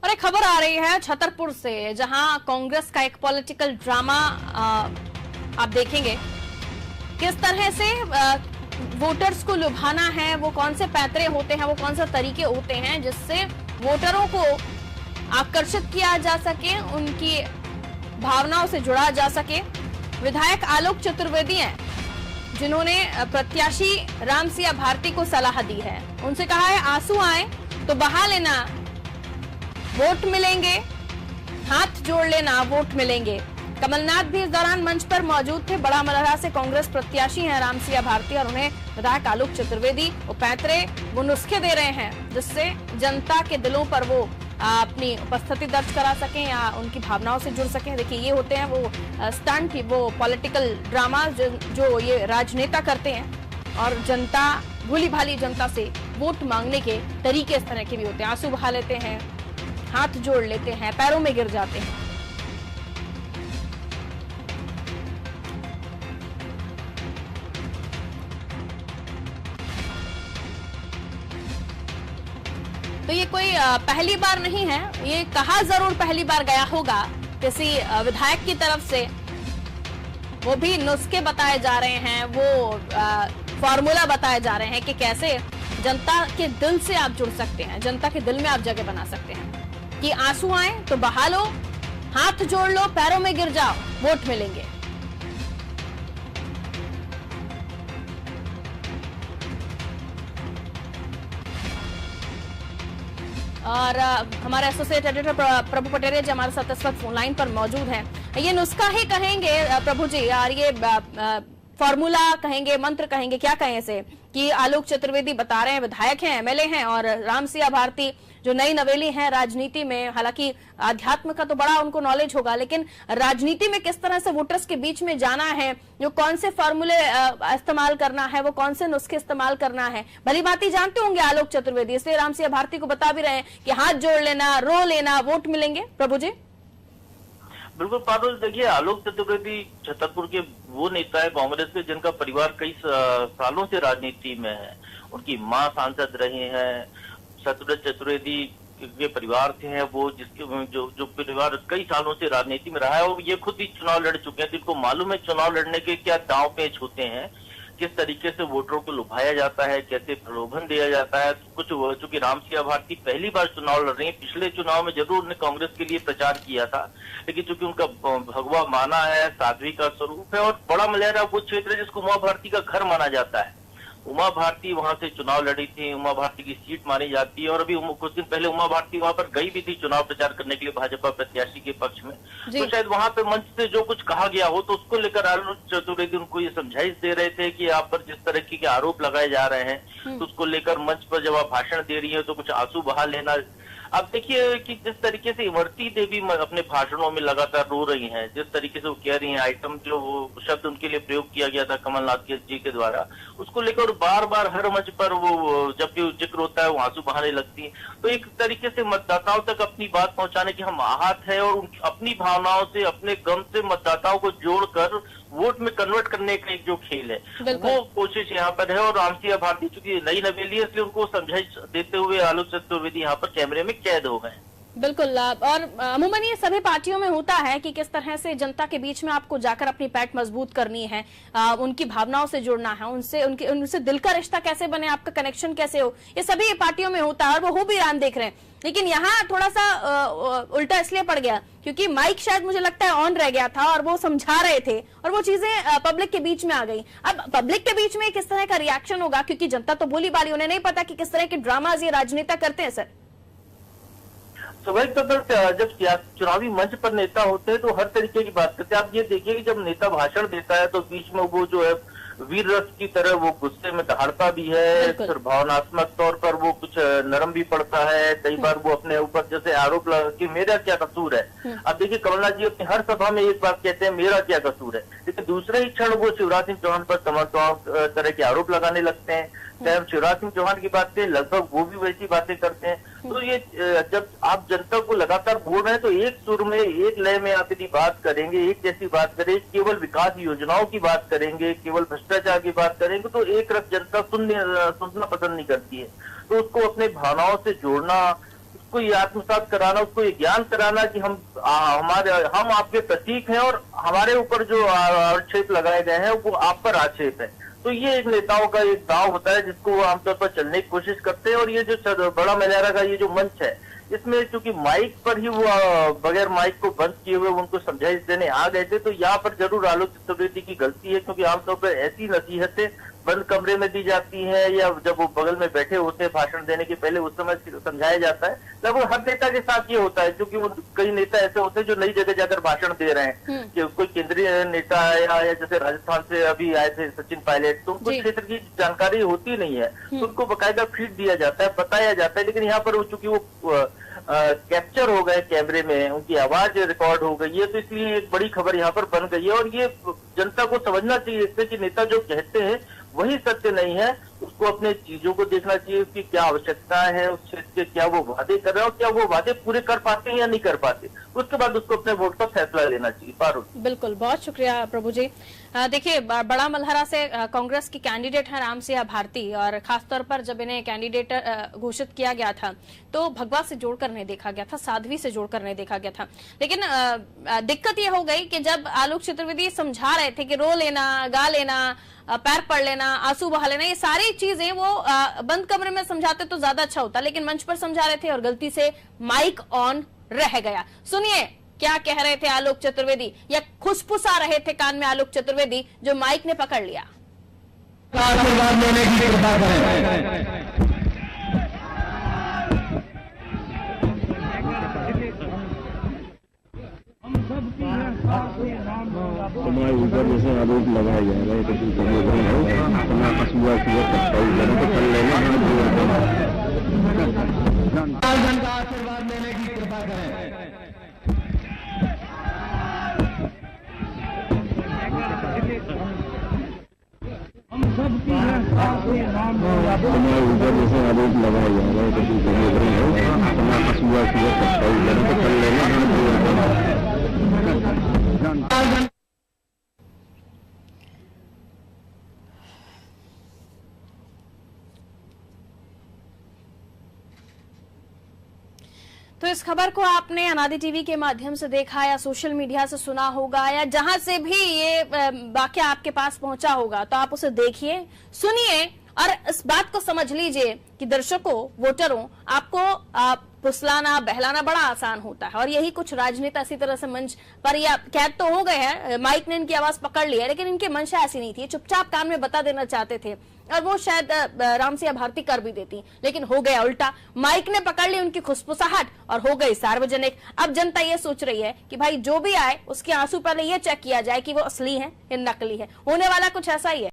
और एक खबर आ रही है छतरपुर से, जहां कांग्रेस का एक पॉलिटिकल ड्रामा आप देखेंगे किस तरह से वोटर्स को लुभाना है, वो कौन से पैतरे होते हैं, वो कौन से तरीके होते हैं जिससे वोटरों को आकर्षित किया जा सके, उनकी भावनाओं से जुड़ा जा सके। विधायक आलोक चतुर्वेदी हैं जिन्होंने प्रत्याशी रामसिया भारती को सलाह दी है। उनसे कहा है आंसू आए तो बहा लेना, वोट मिलेंगे, हाथ जोड़ लेना, वोट मिलेंगे। कमलनाथ भी इस दौरान मंच पर मौजूद थे। बड़ा मलहरा से कांग्रेस प्रत्याशी हैं रामसिया भारती और उन्हें विधायक आलोक चतुर्वेदी वो पैतरे, वो नुस्खे दे रहे हैं जिससे जनता के दिलों पर वो अपनी उपस्थिति दर्ज करा सकें या उनकी भावनाओं से जुड़ सकें। देखिए, ये होते हैं वो स्टंट, वो पॉलिटिकल ड्रामा जो ये राजनेता करते हैं और जनता, भूली भाली जनता से वोट मांगने के तरीके इस तरह के भी होते हैं। आंसू बहा लेते हैं, हाथ जोड़ लेते हैं, पैरों में गिर जाते हैं। तो ये कोई पहली बार नहीं है, ये कहा जरूर पहली बार गया होगा किसी विधायक की तरफ से। वो भी नुस्खे बताए जा रहे हैं, वो फॉर्मूला बताए जा रहे हैं कि कैसे जनता के दिल से आप जुड़ सकते हैं, जनता के दिल में आप जगह बना सकते हैं। कि आंसू आए तो बहा लो, हाथ जोड़ लो, पैरों में गिर जाओ, वोट मिलेंगे। और हमारे एसोसिएट एडिटर प्रभु पटेरिया जी हमारे साथ इस वक्त फोन लाइन पर मौजूद हैं। ये नुस्खा ही कहेंगे प्रभु जी, और ये फॉर्मूला कहेंगे, मंत्र कहेंगे, क्या कहें इसे, कि आलोक चतुर्वेदी बता रहे हैं, विधायक हैं, एमएलए हैं, और रामसिया भारती जो नई नवेली हैं राजनीति में, हालांकि अध्यात्म का तो बड़ा उनको नॉलेज होगा, लेकिन राजनीति में किस तरह से वोटर्स के बीच में जाना है, जो कौन से फॉर्मूले इस्तेमाल करना है, वो कौन से नुस्खे इस्तेमाल करना है, भली बात जानते होंगे आलोक चतुर्वेदी। इसलिए रामसिया भारती को बता भी रहे हैं कि हाथ जोड़ लेना, रो लेना, वोट मिलेंगे। प्रभु जी बिल्कुल पारुल, देखिए आलोक चतुर्वेदी छतरपुर के वो नेता है कांग्रेस के जिनका परिवार कई सालों से राजनीति में है। उनकी मां सांसद रही हैं। सतरज चतुर्वेदी के परिवार से हैं वो, जिसके जो परिवार कई सालों से राजनीति में रहा है और ये खुद ही चुनाव लड़ चुके हैं। तो इनको मालूम है चुनाव लड़ने के क्या दांव पेच होते हैं, किस तरीके से वोटरों को लुभाया जाता है, कैसे प्रलोभन दिया जाता है। कुछ चूंकि रामसिया भारती पहली बार चुनाव लड़ रही है, पिछले चुनाव में जरूर उन्होंने कांग्रेस के लिए प्रचार किया था, लेकिन चूंकि उनका भगवा माना है, साध्वी का स्वरूप है और बड़ा मलहरा वो क्षेत्र है जिसको उमा भारती का घर माना जाता है। उमा भारती वहां से चुनाव लड़ी थी, उमा भारती की सीट मानी जाती है और अभी कुछ दिन पहले उमा भारती वहां पर गई भी थी चुनाव प्रचार करने के लिए भाजपा प्रत्याशी के पक्ष में। तो शायद वहां पे मंच से जो कुछ कहा गया हो तो उसको लेकर आलोक चतुर्वेदी उनको ये समझाइश दे रहे थे कि आप पर जिस तरह के आरोप लगाए जा रहे हैं तो उसको लेकर मंच पर जब आप भाषण दे रही है तो कुछ आंसू बहा लेना। अब देखिए कि जिस तरीके से इमरती देवी अपने भाषणों में लगातार रो रही हैं, जिस तरीके से वो कह रही हैं, आइटम जो वो शब्द उनके लिए प्रयोग किया गया था कमलनाथ जी के द्वारा, उसको लेकर बार बार हर मंच पर वो जब भी जिक्र होता है वो आंसू बहाने लगती है। तो एक तरीके से मतदाताओं तक अपनी बात पहुंचाने की हम आहत है और अपनी भावनाओं से, अपने गम से मतदाताओं को जोड़कर वोट में कन्वर्ट करने का एक जो खेल है वो कोशिश यहाँ पर है। और रामसिया भारती चूंकि नई नवेली है इसलिए उनको समझाइश देते हुए आलोक चतुर्वेदी यहाँ पर कैमरे में कैद हो गए। बिल्कुल, और अमूमन ये सभी पार्टियों में होता है कि किस तरह से जनता के बीच में आपको जाकर अपनी पैठ मजबूत करनी है, उनकी भावनाओं से जुड़ना है, उनसे दिल का रिश्ता कैसे बने, आपका कनेक्शन कैसे हो, ये सभी पार्टियों में होता है और वो हो भी रहा देख रहे हैं। लेकिन यहाँ थोड़ा सा उल्टा इसलिए पड़ गया क्योंकि माइक शायद मुझे लगता है ऑन रह गया था और वो समझा रहे थे और वो चीजें पब्लिक के बीच में आ गई। अब पब्लिक के बीच में किस तरह का रिएक्शन होगा, क्योंकि जनता तो बोली बाली, उन्हें नहीं पता कि किस तरह के ड्रामाज ये राजनेता करते हैं। सर स्वाभाविक तौर पर जब चुनावी मंच पर नेता होते हैं तो हर तरीके की बात करते हैं। आप ये देखिए कि जब नेता भाषण देता है तो बीच में वो जो है वीर रस की तरह वो गुस्से में दहाड़ता भी है, फिर भावनात्मक तौर पर वो कुछ नरम भी पड़ता है। कई बार वो अपने ऊपर जैसे आरोप लगा कि मेरा क्या कसूर है। अब देखिए कमलनाथ जी अपनी हर सभा में एक बात कहते हैं मेरा क्या कसूर है, लेकिन दूसरे ही क्षण वो शिवराज सिंह चौहान पर तमाम तरह के आरोप लगाने लगते हैं। चाहे हम शिवराज सिंह चौहान की बात करें लगभग वो भी वैसी बातें करते हैं। तो ये जब आप जनता को लगातार बोल रहे हैं तो एक सुर में, एक लय में आप यदि बात करेंगे, एक जैसी बात करें, केवल विकास योजनाओं की बात करेंगे, केवल भ्रष्टाचार की बात करेंगे तो एक रस जनता सुनना पसंद नहीं करती है। तो उसको अपने भावनाओं से जोड़ना, उसको ये आत्मसात कराना, उसको ये ज्ञान कराना कि हम आपके प्रतीक हैं और हमारे ऊपर जो आक्षेप लगाए गए हैं वो आप पर आक्षेप है। तो ये एक नेताओं का एक दाव होता है जिसको वो आमतौर पर चलने की कोशिश करते हैं। और ये जो बड़ा मलियारा का ये जो मंच है, इसमें चूंकि माइक पर ही वो बगैर माइक को बंद किए हुए उनको समझाइश देने आ गए थे, तो यहाँ पर जरूर आलोक चतुर्वेदी की गलती है, क्योंकि आमतौर पर ऐसी नसीहतें बंद कमरे में दी जाती है या जब वो बगल में बैठे होते हैं भाषण देने के पहले उस समय समझाया जाता है। लगभग हर नेता के साथ ये होता है, क्योंकि वो कई नेता ऐसे होते हैं जो नई जगह जाकर भाषण दे रहे हैं कि कोई केंद्रीय नेता या जैसे राजस्थान से अभी आए थे सचिन पायलट, तो उनको क्षेत्र की जानकारी होती नहीं है, तो उनको बकायदा फीड दिया जाता है, बताया जाता है। लेकिन यहाँ पर चूंकि वो कैप्चर हो गए कैमरे में, उनकी आवाज रिकॉर्ड हो गई है, तो इसलिए एक बड़ी खबर यहाँ पर बन गई है। और ये जनता को समझना चाहिए इससे कि नेता जो कहते हैं वही सत्य नहीं है, उसको अपने चीजों को देखना चाहिए, उसकी क्या आवश्यकता है, उस क्षेत्र के क्या वो वादे कर रहे हैं और क्या वो वादे पूरे कर पाते हैं या नहीं कर पाते, उसके बाद उसको अपने वोट का फैसला लेना चाहिए। पारुल, बिल्कुल, बहुत शुक्रिया प्रभु जी। देखिए, बड़ा मल्हारा से कांग्रेस की कैंडिडेट है राम सिंह भारती, और खासतौर पर जब इन्हें कैंडिडेट घोषित किया गया था तो भगवा से जोड़कर नहीं देखा गया था, साध्वी से जोड़कर नहीं देखा गया था। लेकिन दिक्कत यह हो गई कि जब आलोक चतुर्वेदी समझा रहे थे कि रो लेना, गा लेना, पैर पड़ लेना, आंसू बहा लेना, ये सारी चीजें वो बंद कमरे में समझाते तो ज्यादा अच्छा होता, लेकिन मंच पर समझा रहे थे और गलती से माइक ऑन रह गया। सुनिए क्या कह रहे थे आलोक चतुर्वेदी, या खुशफुसा रहे थे कान में आलोक चतुर्वेदी जो माइक ने पकड़ लिया। आशीर्वाद लेने की कृपा करें। हमारे ऊपर जैसे आरोप लगाया जा रहा है कि आशीर्वाद लेने की कृपा करें। हमारे ऊपर जैसे आरोप लगाया जा रहा है कि तो इस खबर को आपने अनादि टीवी के माध्यम से देखा या सोशल मीडिया से सुना होगा या जहां से भी ये वाकया आपके पास पहुंचा होगा, तो आप उसे देखिए, सुनिए और इस बात को समझ लीजिए कि दर्शकों, वोटरों, आपको फुसलाना, बहलाना बड़ा आसान होता है। और यही कुछ राजनेता इसी तरह से मंच पर या कैद तो हो गए हैं, माइक ने इनकी आवाज पकड़ ली है, लेकिन इनकी मंशा ऐसी नहीं थी, चुपचाप कान में बता देना चाहते थे और वो शायद राम सिंह भारती कर भी देती, लेकिन हो गया उल्टा। माइक ने पकड़ ली उनकी खुसफुसाहट और हो गई सार्वजनिक। अब जनता ये सोच रही है कि भाई जो भी आए उसके आंसू पहले ये चेक किया जाए कि वो असली है या नकली है। होने वाला कुछ ऐसा ही है।